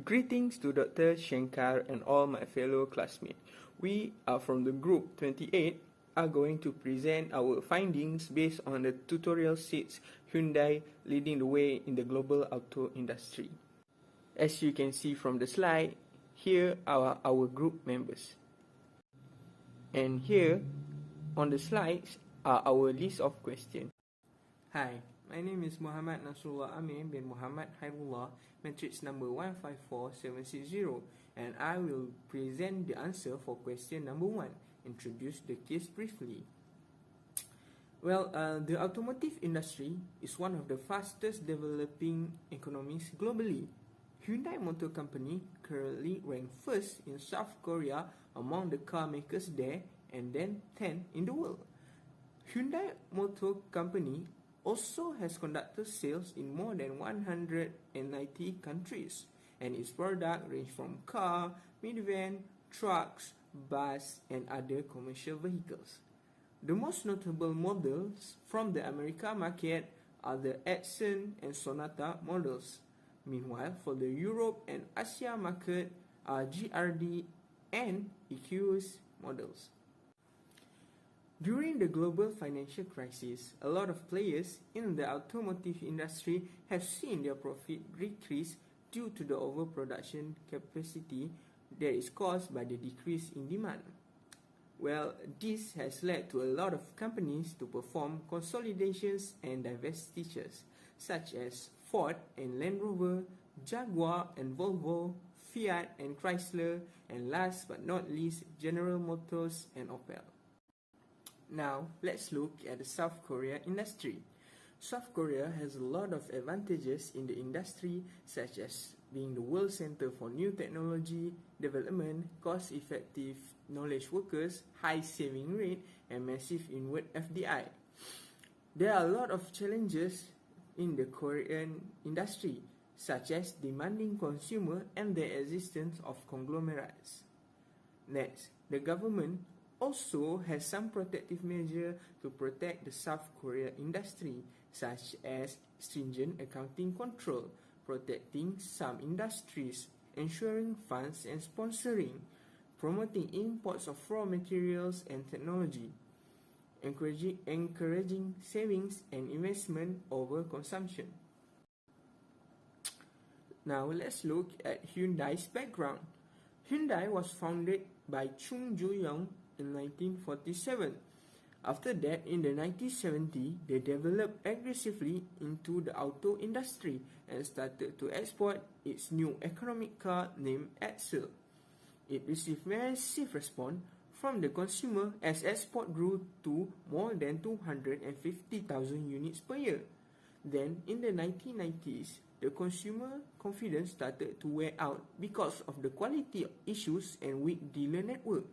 Greetings to Dr. Shankar and all my fellow classmates. We are from the group 28 are going to present our findings based on the tutorial sets Hyundai leading the way in the global auto industry. As you can see from the slide, here are our group members. And here on the slides are our list of questions. Hi, my name is Muhammad Nasrullah Amin bin Muhammad Hairullah, matrix number 154760, and I will present the answer for question number 1. Introduce the case briefly. Well, the automotive industry is one of the fastest developing economies globally. Hyundai Motor Company currently ranks first in South Korea among the car makers there and then 10th in the world. Hyundai Motor Company also has conducted sales in more than 190 countries, and its products range from car, minivan, trucks, bus, and other commercial vehicles. The most notable models from the America market are the Edson and Sonata models. Meanwhile, for the Europe and Asia market are GRD and EQS models. During the global financial crisis, a lot of players in the automotive industry have seen their profit decrease due to the overproduction capacity that is caused by the decrease in demand. Well, this has led to a lot of companies to perform consolidations and divestitures, such as Ford and Land Rover, Jaguar and Volvo, Fiat and Chrysler, and last but not least, General Motors and Opel. Now, let's look at the South Korea industry. South Korea has a lot of advantages in the industry, such as being the world center for new technology development, cost-effective knowledge workers, high saving rate, and massive inward FDI. There are a lot of challenges in the Korean industry, such as demanding consumer and the existence of conglomerates. Next, the government also has some protective measures to protect the South Korea industry, such as stringent accounting control, protecting some industries, ensuring funds and sponsoring, promoting imports of raw materials and technology, encouraging savings and investment over consumption. Now let's look at Hyundai's background. Hyundai was founded by Chung Ju-young in 1947. After that, in the 1970s, they developed aggressively into the auto industry and started to export its new economic car named Excel. It received massive response from the consumer as export grew to more than 250,000 units per year. Then, in the 1990s, the consumer confidence started to wear out because of the quality issues and weak dealer network.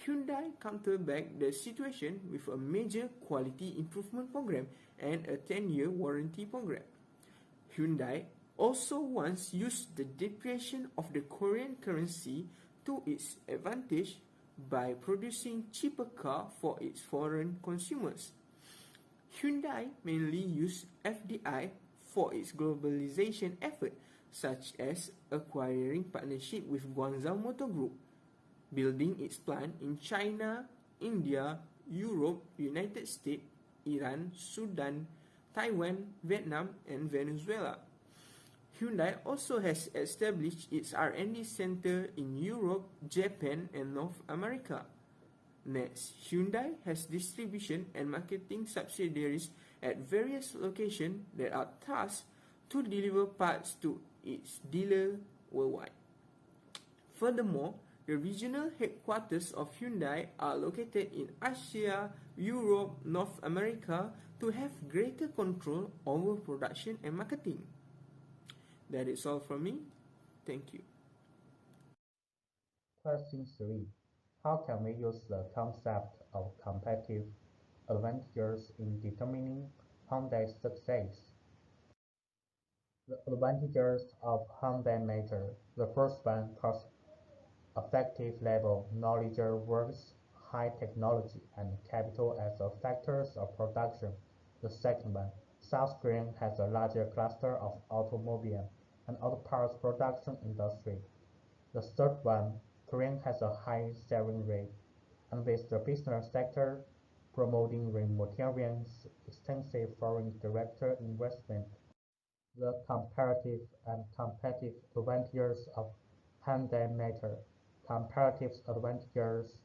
Hyundai countered back the situation with a major quality improvement program and a 10-year warranty program. Hyundai also once used the depreciation of the Korean currency to its advantage by producing cheaper cars for its foreign consumers. Hyundai mainly used FDI for its globalization effort, such as acquiring partnership with Guangzhou Motor Group, building its plant in China, India, Europe, United States, Iran, Sudan, Taiwan, Vietnam, and Venezuela. Hyundai also has established its R&D center in Europe, Japan, and North America. Next, Hyundai has distribution and marketing subsidiaries at various locations that are tasked to deliver parts to its dealers worldwide. Furthermore, the regional headquarters of Hyundai are located in Asia, Europe, North America to have greater control over production and marketing. That is all from me. Thank you. Question 3. How can we use the concept of competitive advantages in determining Hyundai's success? The advantages of Hyundai matter. The first one, cost-effective level, knowledge works, high technology, and capital as the factors of production. The second one, South Korea has a larger cluster of automobiles and auto parts production industry. The third one, Korea has a high saving rate, and with the business sector promoting raw materials, extensive foreign direct investment, the comparative and competitive advantages of Hyundai matter. Comparative advantages: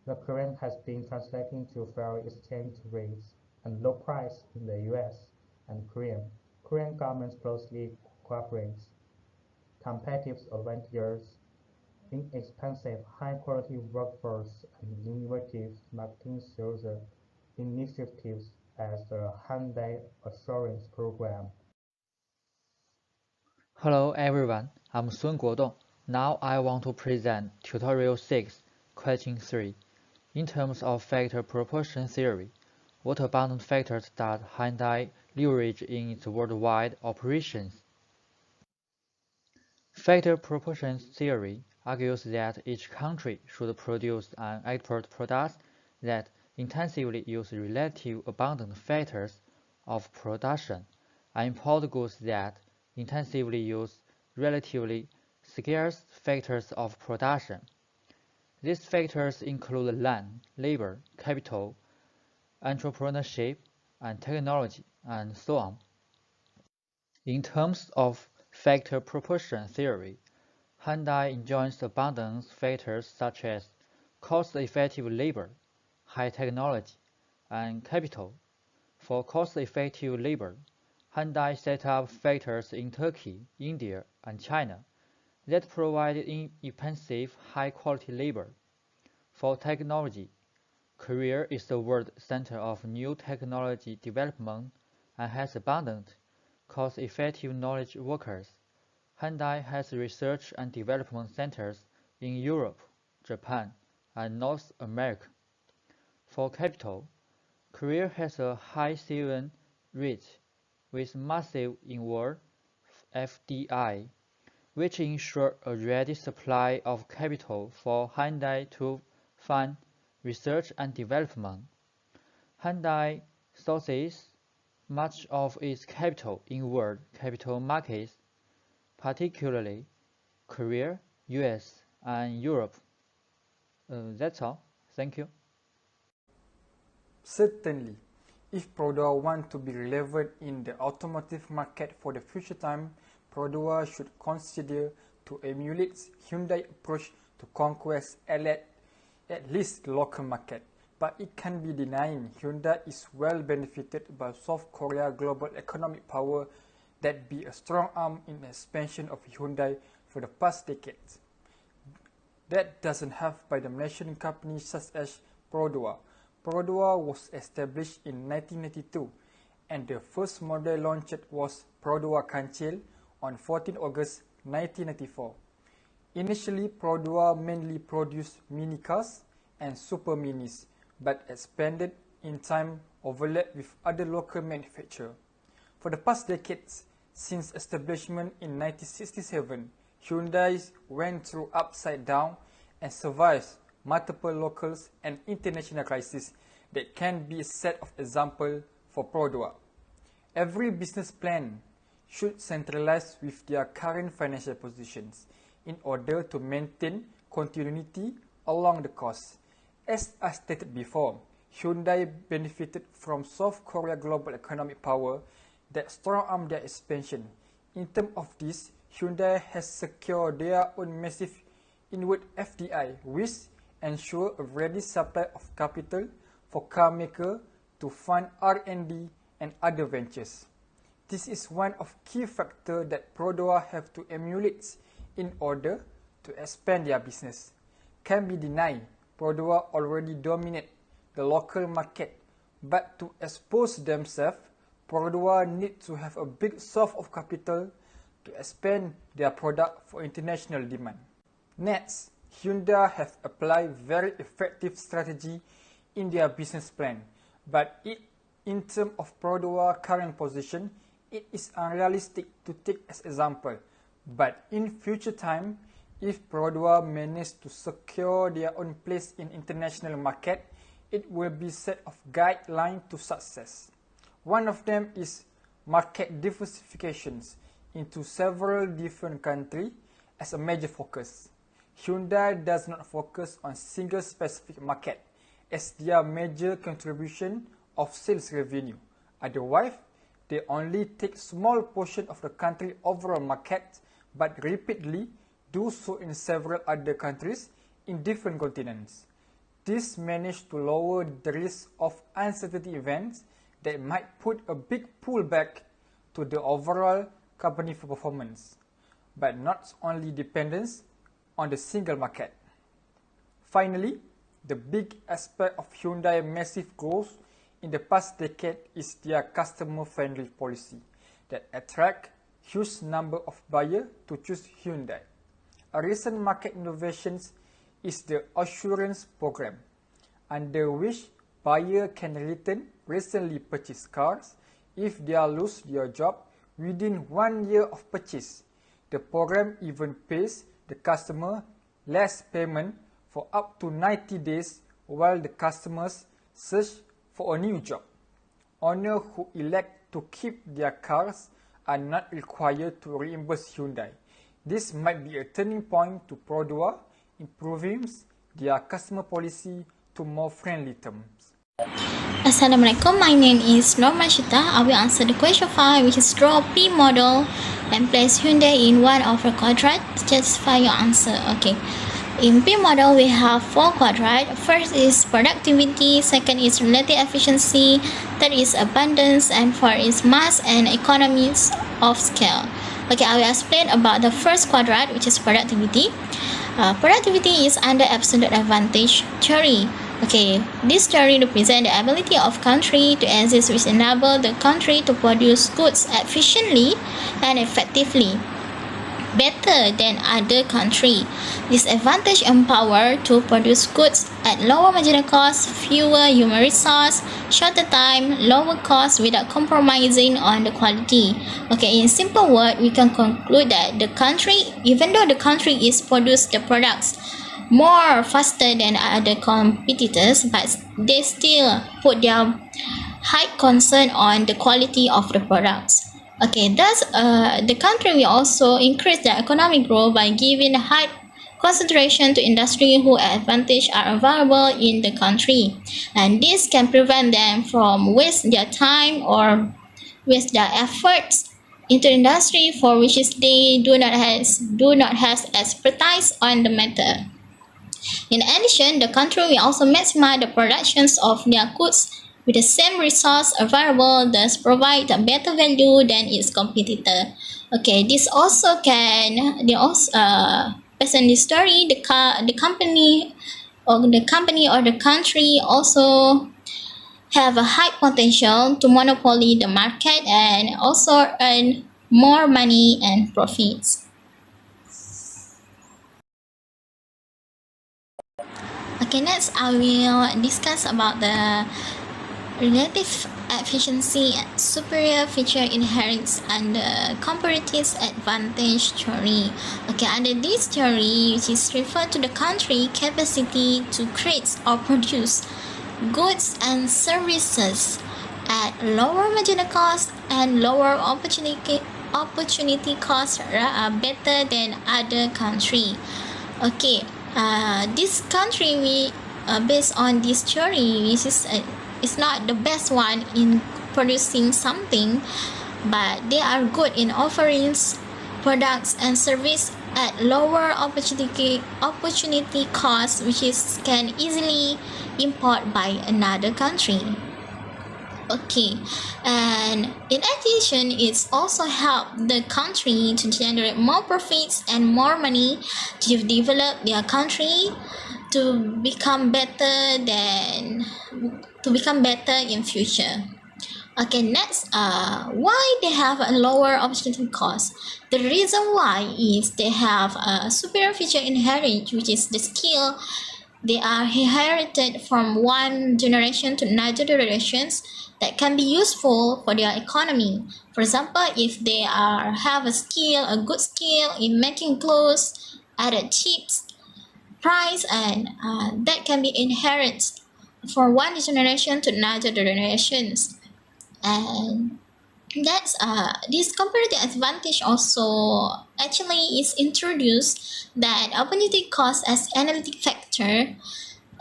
the Korean has been translating to fair exchange rates and low price in the US and Korean. Korean government closely cooperates. Competitive advantages: inexpensive, high-quality workforce and innovative marketing sales initiatives as the Hyundai Assurance Program. Hello everyone, I'm Sun Guodong. Now I want to present Tutorial 6, Question 3. In terms of factor proportion theory, what abundant factors does Hyundai leverage in its worldwide operations? Factor proportion theory argues that each country should produce and export products that intensively use relative abundant factors of production and import goods that intensively use relatively scarce factors of production. These factors include land, labor, capital, entrepreneurship, and technology, and so on. In terms of factor proportion theory, Hyundai enjoys abundant factors such as cost-effective labor, high technology, and capital. For cost-effective labor, Hyundai set up factories in Turkey, India, and China that provide inexpensive, high-quality labor. For technology, Korea is the world center of new technology development and has abundant, cost-effective knowledge workers. Hyundai has research and development centers in Europe, Japan, and North America. For capital, Korea has a high saving rate with massive inward FDI, which ensure a ready supply of capital for Hyundai to fund research and development. Hyundai sources much of its capital in world capital markets, particularly Korea, US, and Europe. That's all. Thank you. Certainly, if Produa want to be relevant in the automotive market for the future time, Produa should consider to emulate Hyundai approach to conquest at least the local market. But it can be denied Hyundai is well benefited by South Korea global economic power that be a strong arm in the expansion of Hyundai for the past decades. That doesn't have by the Malaysian companies such as Produa. Produa was established in 1992 and the first model launched was Produa Kancil on 14 August 1994. Initially, Produa mainly produced mini cars and super minis, but expanded in time overlap with other local manufacturers. For the past decades, since establishment in 1967, Hyundai went through upside down and survived multiple local and international crises that can be a set of examples for Produa. Every business plan should centralize with their current financial positions in order to maintain continuity along the course. As I stated before, Hyundai benefited from South Korea global economic power that strong-armed their expansion. In terms of this, Hyundai has secured their own massive inward FDI, which ensure a ready supply of capital for car makers to fund R&D and other ventures. This is one of key factors that Produa have to emulate in order to expand their business. Can be denied, Produa already dominate the local market, but to expose themselves, Produa need to have a big source of capital to expand their product for international demand. Next, Hyundai have applied very effective strategy in their business plan, but in terms of Produa current position, it is unrealistic to take as example. But in future time, if Produa manage to secure their own place in international market, it will be set of guidelines to success. One of them is market diversifications. into several different countries as a major focus. Hyundai does not focus on single specific market as their major contribution of sales revenue. Otherwise, they only take small portion of the country overall market but repeatedly do so in several other countries in different continents. This managed to lower the risk of uncertainty events that might put a big pullback to the overall company performance, but not only dependence on the single market. Finally, the big aspect of Hyundai's massive growth in the past decade is their customer-friendly policy that attract huge number of buyers to choose Hyundai. A recent market innovation is the assurance program, under which buyers can return recently purchased cars if they lose their job within 1 year of purchase. The program even pays the customer less payment for up to 90 days while the customers search for a new job. Owners who elect to keep their cars are not required to reimburse Hyundai. This might be a turning point to Produa improving their customer policy to more friendly terms. Assalamualaikum, my name is Norma Shita. I will answer the question 5, which is draw P model and place Hyundai in one of the quadrants. Justify your answer. Okay. In P model, we have 4 quadrants. First is productivity, second is relative efficiency, third is abundance, and fourth is mass and economies of scale. Okay, I will explain about the first quadrant, which is productivity. Productivity is under absolute advantage theory. Okay, this theory represents the ability of country to exist which enable the country to produce goods efficiently and effectively, better than other country. This advantage empower to produce goods at lower marginal cost, fewer human resource, shorter time, lower cost without compromising on the quality. Okay, in simple word, we can conclude that the country, even though the country is produce the products more faster than other competitors, but they still put their high concern on the quality of the products. Okay, thus the country will also increase their economic growth by giving high concentration to industry whose advantage are available in the country, and this can prevent them from waste their time or waste their efforts into industry for which they do not have expertise on the matter. In addition, the country will also maximize the productions of their goods with the same resource available, thus provide a better value than its competitor. Okay, this also can based on this story, the company or the country also have a high potential to monopoly the market and also earn more money and profits. Okay, next I will discuss about the relative efficiency and superior feature inherent under comparative advantage theory. Okay, under this theory, which is referred to the country capacity to create or produce goods and services at lower marginal cost and lower opportunity cost better than other country. Okay, this country we based on this theory, which is it's not the best one in producing something, but they are good in offering products and service at lower opportunity cost, which is can easily import by another country. Okay, and in addition, it's also help the country to generate more profits and more money to develop their country to become better in future. Okay, next, why they have a lower opportunity cost? The reason why is they have a superior feature inherent, which is the skill they are inherited from one generation to another generations that can be useful for their economy. For example, if they have a good skill in making clothes at a cheap price, and that can be inherited from one generation to another generations. And That's this comparative advantage also actually is introduced that opportunity cost as analytic factor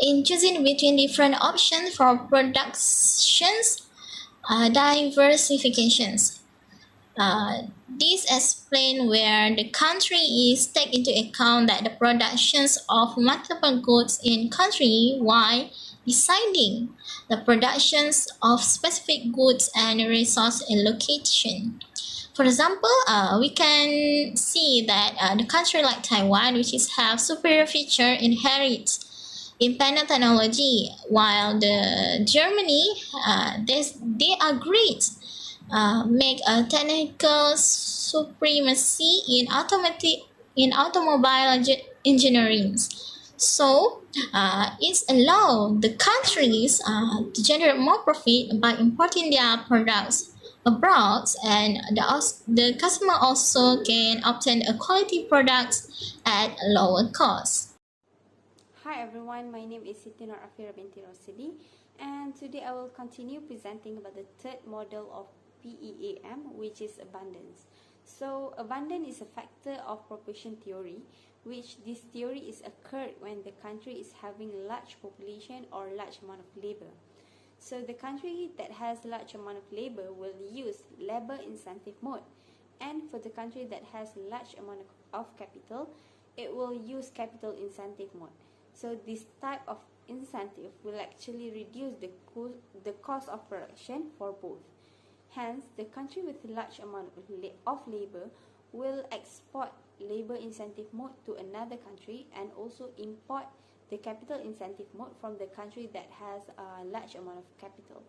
in choosing between different options for productions diversifications. This explains where the country is take into account that the productions of multiple goods in country while deciding the productions of specific goods and resource allocation. For example, we can see that the country like Taiwan, which is have superior feature inherit in panel technology, while the Germany, they are great, make a technical supremacy in automobile engineering. So it's allow the countries to generate more profit by importing their products abroad, and the customer also can obtain a quality products at a lower cost. Hi everyone, my name is Siti Nur Afira binti Rosidi, and today I will continue presenting about the third model of PEAM, which is abundance. So abundance is a factor of proportion theory, which this theory is occurred when the country is having large population or large amount of labor. So the country that has large amount of labor will use labor incentive mode, and for the country that has large amount of capital, it will use capital incentive mode. So this type of incentive will actually reduce the cost of production for both. Hence, the country with large amount of labor will export labor incentive mode to another country and also import the capital incentive mode from the country that has a large amount of capital.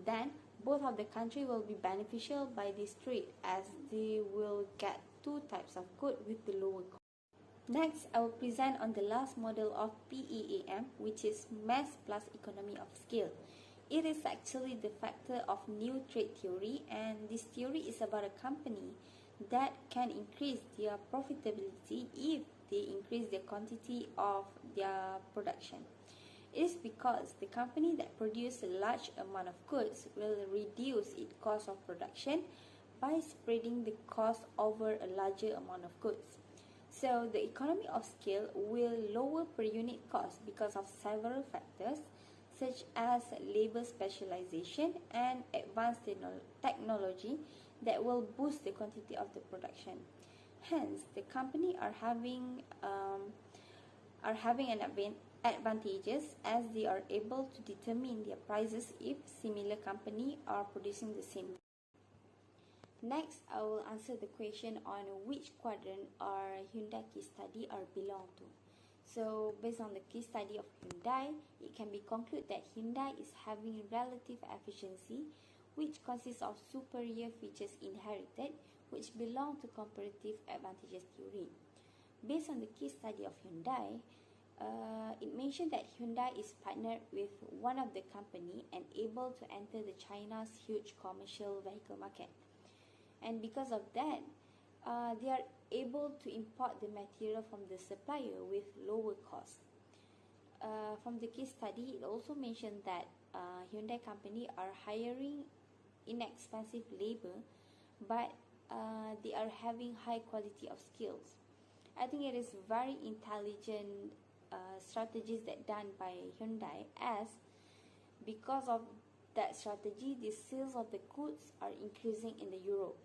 Then, both of the country will be beneficial by this trade as they will get two types of good with the lower cost. Next, I will present on the last model of PEAM, which is mass plus economy of scale. It is actually the factor of new trade theory, and this theory is about a company that can increase their profitability if they increase the quantity of their production. It is because the company that produces a large amount of goods will reduce its cost of production by spreading the cost over a larger amount of goods. So the economy of scale will lower per unit cost because of several factors such as labor specialization and advanced technology that will boost the quantity of the production. Hence, the company are having an advantages as they are able to determine their prices if similar company are producing the same. Next, I will answer the question on which quadrant our Hyundai case study are belong to. So, based on the case study of Hyundai, it can be concluded that Hyundai is having relative efficiency, which consists of superior features inherited, which belong to comparative advantages theory. Based on the case study of Hyundai, it mentioned that Hyundai is partnered with one of the company and able to enter the China's huge commercial vehicle market. And because of that, they are able to import the material from the supplier with lower cost. From the case study, it also mentioned that Hyundai company are hiring inexpensive labor, but they are having high quality of skills. I think it is very intelligent strategies that done by Hyundai, as because of that strategy, the sales of the goods are increasing in the Europe.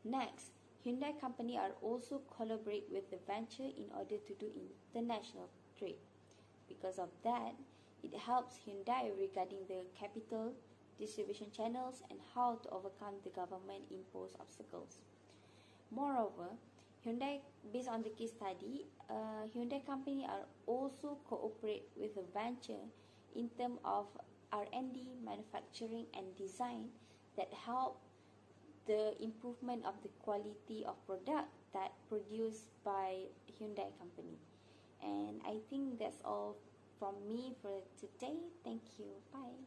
Next, Hyundai company are also collaborate with the venture in order to do international trade. Because of that, it helps Hyundai regarding the capital distribution channels and how to overcome the government imposed obstacles. Moreover, Hyundai, based on the case study, Hyundai company are also cooperate with the venture in terms of R&D, manufacturing and design that help the improvement of the quality of product that produced by Hyundai company. And I think that's all from me for today. Thank you. Bye.